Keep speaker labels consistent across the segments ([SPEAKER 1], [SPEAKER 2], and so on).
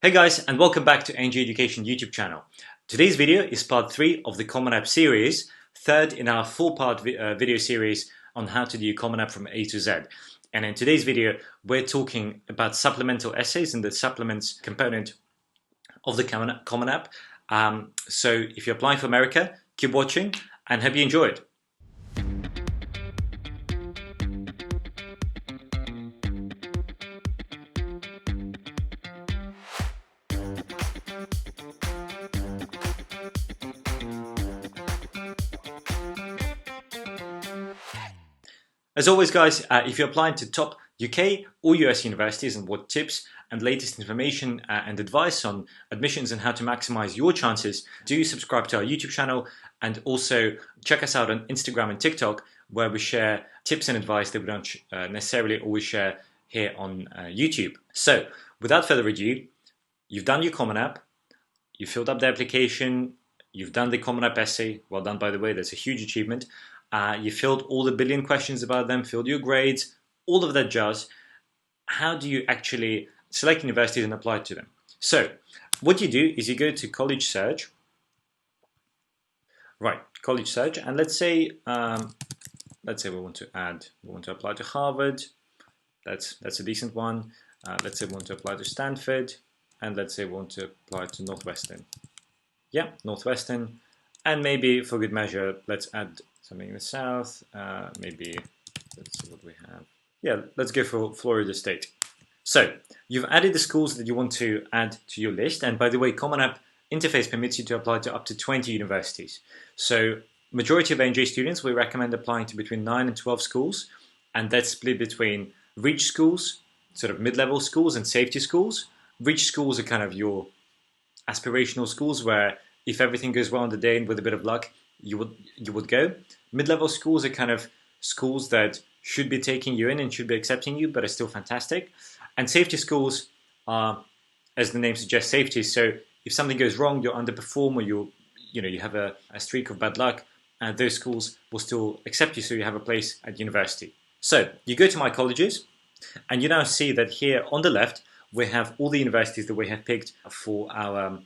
[SPEAKER 1] Hey guys, and welcome back to NG Education YouTube channel. Today's video is part 3 of the Common App series, third in our 4-part video series on how to do Common App from A to Z. And in today's video, we're talking about supplemental essays and the supplements component of the Common App. So if you're applying for America, keep watching and hope you enjoy it. As always guys, if you're applying to top UK or US universities and want tips and latest information and advice on admissions and how to maximize your chances, do subscribe to our YouTube channel and also check us out on Instagram and TikTok, where we share tips and advice that we don't necessarily always share here on YouTube. So without further ado, you've done your Common App, you filled up the application, you've done the Common App essay. Well done, by the way, that's a huge achievement. You filled all the billion questions about them, filled your grades, all of that jazz. How do you actually select universities and apply to them? So what you do is you go to college search, right? College search, and let's say we want to apply to Harvard. That's a decent one. Let's say we want to apply to Stanford, and let's say we want to apply to Northwestern. Yeah, Northwestern, and maybe for good measure, let's add something in the south. Maybe let's see what we have. Yeah, let's go for Florida State. So you've added the schools that you want to add to your list. And by the way, Common App interface permits you to apply to up to 20 universities. So majority of NJ students, we recommend applying to between 9 and 12 schools. And that's split between reach schools, sort of mid-level schools, and safety schools. Reach schools are kind of your aspirational schools where if everything goes well on the day and with a bit of luck, you would go. Mid-level schools are kind of schools that should be taking you in and should be accepting you, but are still fantastic. And safety schools are, as the name suggests, safety. So if something goes wrong, you underperform, or you have a streak of bad luck, those schools will still accept you, so you have a place at university. So you go to My Colleges, and you now see that here on the left we have all the universities that we have picked for our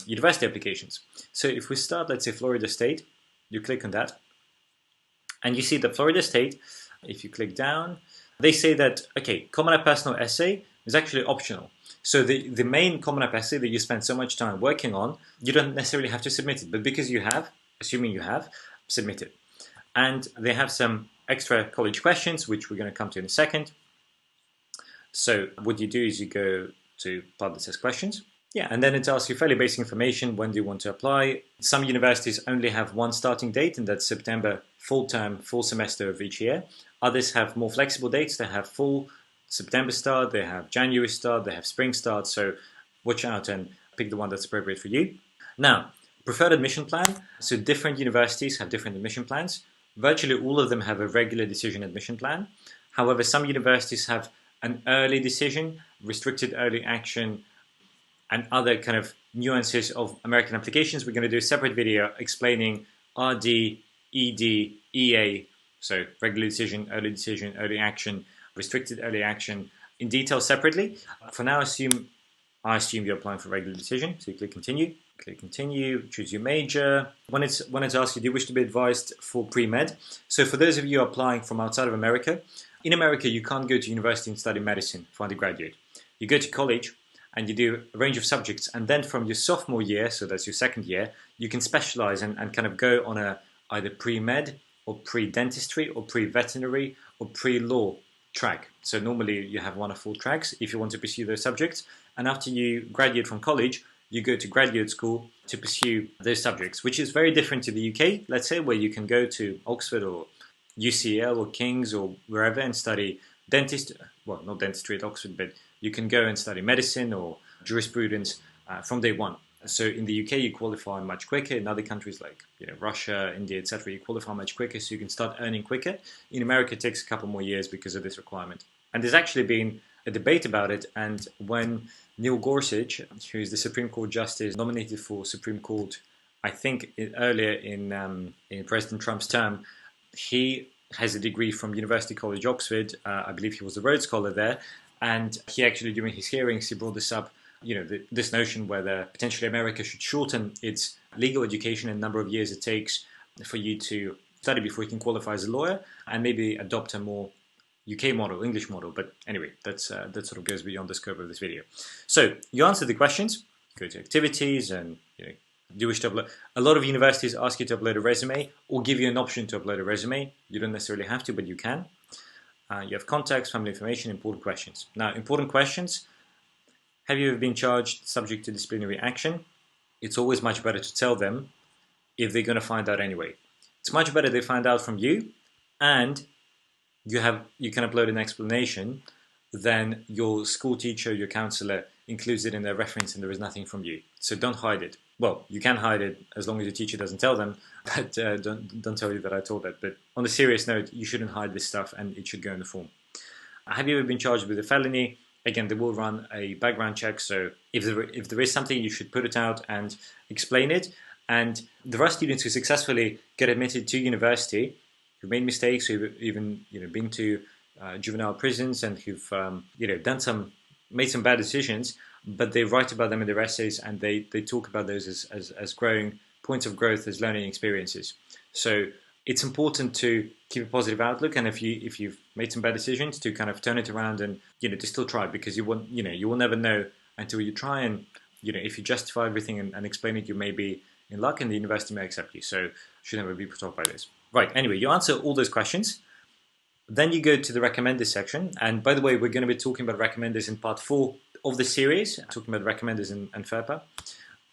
[SPEAKER 1] university applications. So if we start, let's say Florida State, you click on that, and you see that Florida State, if you click down, they say that, okay, Common App personal essay is actually optional. So the main Common App essay that you spend so much time working on, you don't necessarily have to submit it, but because you have, assuming you have, submit it. And they have some extra college questions, which we're going to come to in a second. So what you do is you go to part that says questions. Yeah, and then it asks you fairly basic information. When do you want to apply? Some universities only have one starting date, and that's September full semester of each year. Others have more flexible dates. They have full September start, they have January start, they have spring start. So watch out and pick the one that's appropriate for you. Now, preferred admission plan. So different universities have different admission plans. Virtually all of them have a regular decision admission plan. However, some universities have an early decision, restricted early action, and other kind of nuances of American applications. We're going to do a separate video explaining RD, ED, EA, so regular decision, early action, restricted early action in detail separately. For now, I assume you're applying for regular decision, so you click continue, choose your major. When it's asked you, do you wish to be advised for pre-med? So for those of you applying from outside of America, in America you can't go to university and study medicine for undergraduate. You go to college and you do a range of subjects, and then from your sophomore year, so that's your second year, you can specialize and kind of go on a either pre-med or pre-dentistry or pre-veterinary or pre-law track. So normally you have 1 or 4 tracks if you want to pursue those subjects, and after you graduate from college, you go to graduate school to pursue those subjects, which is very different to the UK, let's say, where you can go to Oxford or UCL or King's or wherever and study well, not dentistry at Oxford, but you can go and study medicine or jurisprudence from day one. So in the UK, you qualify much quicker. In other countries like Russia, India, etc., you qualify much quicker, so you can start earning quicker. In America, it takes a couple more years because of this requirement. And there's actually been a debate about it. And when Neil Gorsuch, who is the Supreme Court Justice nominated for Supreme Court, I think earlier in President Trump's term, he has a degree from University College Oxford. I believe he was a Rhodes Scholar there. And he actually, during his hearings, he brought this up this notion whether potentially America should shorten its legal education and number of years it takes for you to study before you can qualify as a lawyer, and maybe adopt a more UK model, English model. But anyway, that sort of goes beyond the scope of this video. So you answer the questions, go to activities, and do you wish to upload. A lot of universities ask you to upload a resume or give you an option to upload a resume. You don't necessarily have to, but you can. You have contacts, family information, important questions. Now, important questions. Have you ever been charged subject to disciplinary action? It's always much better to tell them if they're going to find out anyway. It's much better they find out from you, and you can upload an explanation than your school teacher, your counselor includes it in their reference and there is nothing from you. So don't hide it. Well, you can hide it as long as your teacher doesn't tell them, but don't tell you that I told that. But on a serious note, you shouldn't hide this stuff, and it should go in the form. Have you ever been charged with a felony? Again, they will run a background check, so if there is something, you should put it out and explain it. And there are students who successfully get admitted to university, who've made mistakes, who've even been to juvenile prisons, and who've made some bad decisions, but they write about them in their essays, and they talk about those as growing points of growth, as learning experiences. So it's important to keep a positive outlook, and if you've made some bad decisions, to kind of turn it around and to still try, because you will never know until you try. And if you justify everything and explain it, you may be in luck, and the university may accept you. So should never be put off by this. Right. Anyway, you answer all those questions. Then you go to the recommenders section. And by the way, we're going to be talking about recommenders in part 4 of the series, talking about recommenders and FERPA.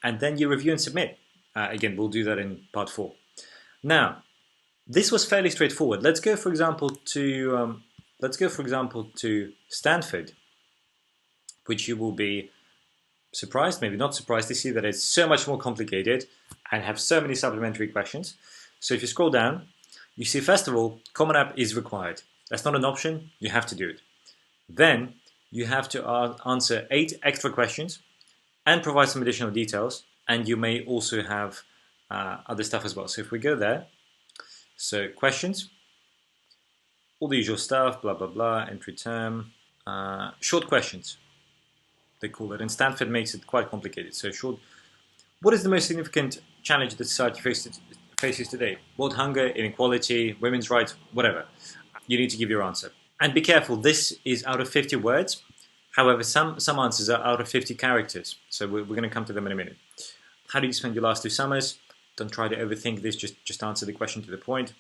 [SPEAKER 1] And then you review and submit. Again, we'll do that in part 4. Now, this was fairly straightforward. Let's go, for example, to Stanford, which you will be surprised, maybe not surprised, to see that it's so much more complicated and have so many supplementary questions. So if you scroll down, you see, first of all, Common App is required. That's not an option. You have to do it. Then you have to answer 8 extra questions and provide some additional details. And you may also have other stuff as well. So if we go there, so questions, all the usual stuff, blah, blah, blah, entry term, short questions, they call it. And Stanford makes it quite complicated. So short, what is the most significant challenge that society faces today? World hunger, inequality, women's rights, whatever. You need to give your answer. And be careful, this is out of 50 words. However, some answers are out of 50 characters. So we're going to come to them in a minute. How did you spend your last 2 summers? Don't try to overthink this, just answer the question to the point.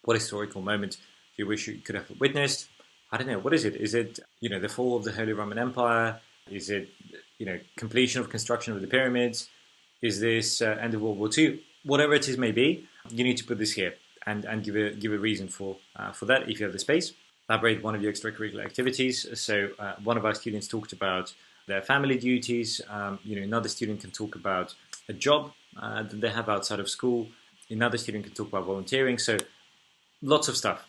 [SPEAKER 1] What historical moment do you wish you could have witnessed? I don't know, what is it? Is it, the fall of the Holy Roman Empire? Is it, completion of construction of the pyramids? Is this end of World War II? Whatever it is may be, you need to put this here and give a reason for that if you have the space. Elaborate one of your extracurricular activities. So one of our students talked about their family duties. Another student can talk about a job that they have outside of school. Another student can talk about volunteering. So lots of stuff.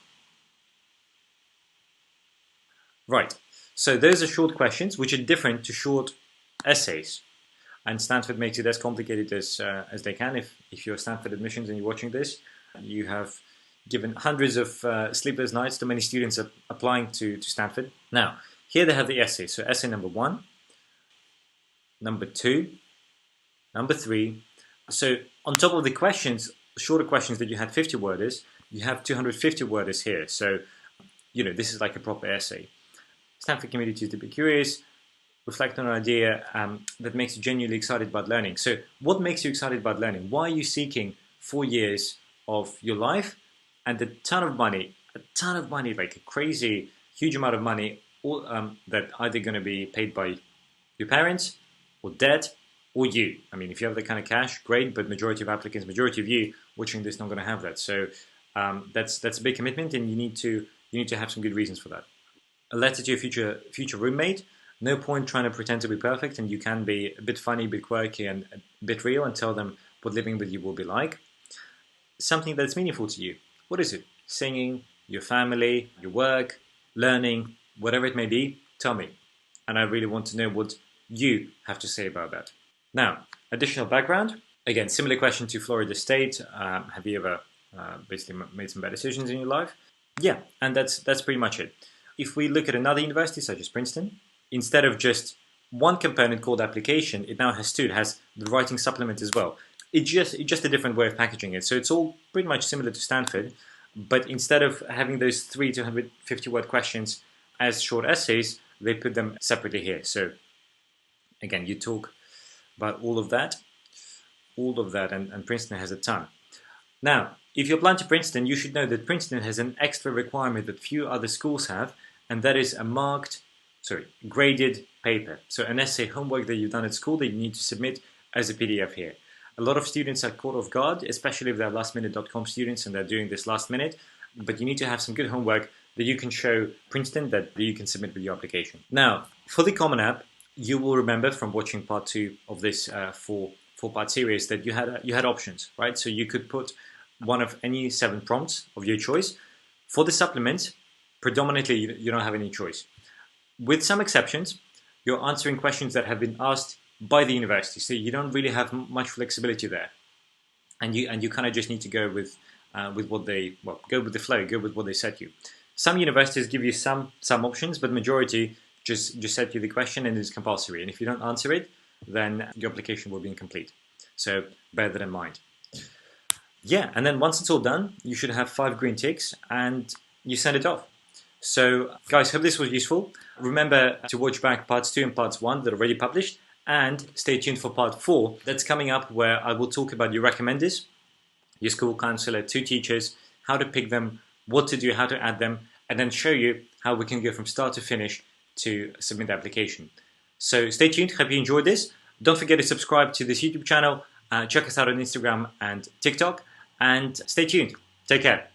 [SPEAKER 1] Right. So those are short questions, which are different to short essays. And Stanford makes it as complicated as they can. If you're Stanford admissions and you're watching this, you have given hundreds of sleepless nights to many students applying to Stanford. Now, here they have the essay. So essay number 1, number 2, number 3. So on top of the questions, shorter questions that you had 50 worders, you have 250 worders here. So, this is like a proper essay. Stanford community is to be curious. Reflect on an idea that makes you genuinely excited about learning. So what makes you excited about learning? Why are you seeking 4 years of your life and a ton of money, like a crazy, huge amount of money, all, that either going to be paid by your parents or debt or you? I mean, if you have that kind of cash, great, but majority of applicants, majority of you watching this, not going to have that. So that's a big commitment, and you need to have some good reasons for that. A letter to your future roommate. No point trying to pretend to be perfect, and you can be a bit funny, a bit quirky, and a bit real, and tell them what living with you will be like. Something that's meaningful to you. What is it? Singing, your family, your work, learning, whatever it may be, tell me. And I really want to know what you have to say about that. Now, additional background. Again, similar question to Florida State. Have you ever basically made some bad decisions in your life? Yeah, and that's pretty much it. If we look at another university such as Princeton, instead of just one component called application, it now has two. It has the writing supplement as well. It's just a different way of packaging it. So it's all pretty much similar to Stanford, but instead of having those 3 to 150 word questions as short essays, they put them separately here. So again, you talk about all of that, and Princeton has a ton. Now, if you're applying to Princeton, you should know that Princeton has an extra requirement that few other schools have, and that is a graded paper. So an essay homework that you've done at school that you need to submit as a PDF here. A lot of students are caught off guard, especially if they're lastminute.com students and they're doing this last minute, but you need to have some good homework that you can show Princeton that you can submit with your application. Now, for the Common App, you will remember from watching part 2 of this four-part series that you had options, right? So you could put one of any 7 prompts of your choice. For the supplement, predominantly you don't have any choice. With some exceptions, you're answering questions that have been asked by the university, so you don't really have much flexibility there, and you kind of just need to go with what they go with the flow, go with what they set you. Some universities give you some options, but majority just set you the question and it's compulsory. And if you don't answer it, then your application will be incomplete. So bear that in mind. Yeah, and then once it's all done, you should have 5 green ticks and you send it off. So guys, hope this was useful. Remember to watch back parts 2 and parts 1 that are already published. And stay tuned for part 4 that's coming up, where I will talk about your recommenders, your school counselor, 2 teachers, how to pick them, what to do, how to add them, and then show you how we can go from start to finish to submit the application. So stay tuned. Hope you enjoyed this. Don't forget to subscribe to this YouTube channel. Check us out on Instagram and TikTok. And stay tuned. Take care.